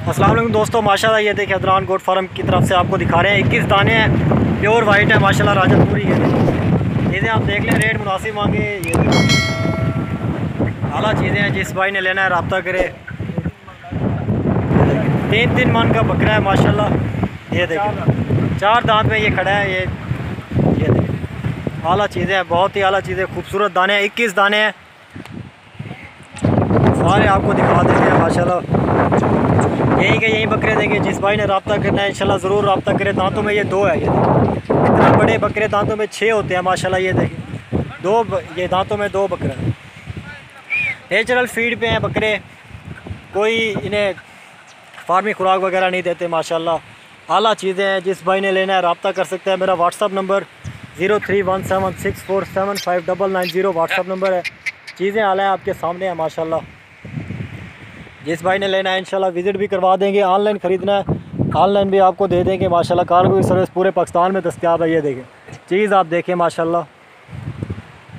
अस्सलाम वालेकुम दोस्तों, माशाल्लाह ये देखिए अदरान गोट फार्म की तरफ से आपको दिखा रहे हैं। 21 दाने हैं, प्योर वाइट है माशाल्लाह, राजनपुरी है। चीज़ें आप देख लें, रेट मुनासिब मांगे। ये आला चीज़ें हैं, जिस भाई ने लेना है रब्ता करे। 3 मन का बकरा है माशाल्लाह। ये देखिए 4 दांत में ये खड़ा है। ये देखिए आला चीज़ें हैं, बहुत ही आला चीज़ें, खूबसूरत दाने हैं। 21 दाने हैं, सारे आपको दिखा देते हैं माशाल्लाह। यही के यही बकरे देंगे। जिस भाई ने रब्ता करना है इंशाल्लाह ज़रूर रब्ता करें। दांतों में ये 2 है। ये इतना बड़े बकरे दांतों में 6 होते हैं माशाल्लाह। ये देखिए ये दांतों में 2 बकरे हैं। नेचुरल फीड पे हैं बकरे, कोई इन्हें फार्मी खुराक वगैरह नहीं देते माशाल्लाह। आला चीज़ें हैं, जिस भाई ने लेना है रब्ता कर सकते हैं। मेरा व्हाट्सअप नंबर 0317647590 व्हाट्सअप नंबर है। चीज़ें आला है, आपके सामने है माशाल्लाह। जिस भाई ने लेना है इंशाल्लाह विज़िट भी करवा देंगे। ऑनलाइन ख़रीदना है ऑनलाइन भी आपको दे देंगे माशाल्लाह। कार्गो की सर्विस पूरे पाकिस्तान में दस्तयाब है। ये देखें चीज़, आप देखें माशाल्लाह,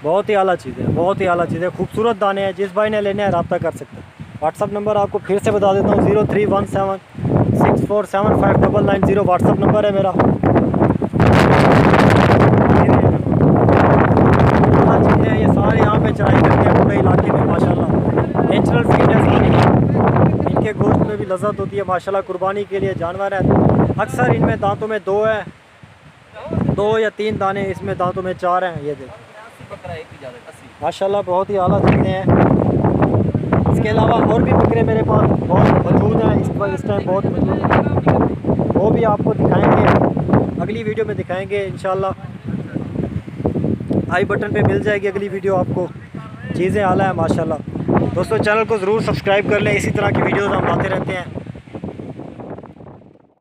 बहुत ही आला चीज़ है, बहुत ही आला चीज़ है। खूबसूरत दाने हैं, जिस भाई ने लेने हैं रब्ता कर सकते हैं। व्हाट्सअप नंबर आपको फिर से बता देता हूँ, 0317647590 व्हाट्सअप नंबर है मेरा। चीज़ें ये सारे यहाँ पे चढ़ाई करते हैं पूरे इलाके में माशाल्लाह। नेचुरल फीड है सारी, इनके गोश्त में भी लज्जत होती है माशाल्लाह। कुर्बानी के लिए जानवर है। अक्सर इनमें दांतों में 2 है, 2 या 3 दाने, इसमें दांतों में 4 हैं। ये देखो माशाल्लाह, बहुत ही आला चीज़ें हैं। इसके अलावा और भी बकरे मेरे पास बहुत मौजूद हैं इस टाइम, बहुत मौजूद हैं। वो भी आपको दिखाएंगे, अगली वीडियो में दिखाएंगे इंशाल्लाह। आई बटन पे मिल जाएगी अगली वीडियो आपको। चीज़ें आला है माशाल्लाह। दोस्तों चैनल को ज़रूर सब्सक्राइब कर लें, इसी तरह की वीडियोज़ हम लाते रहते हैं।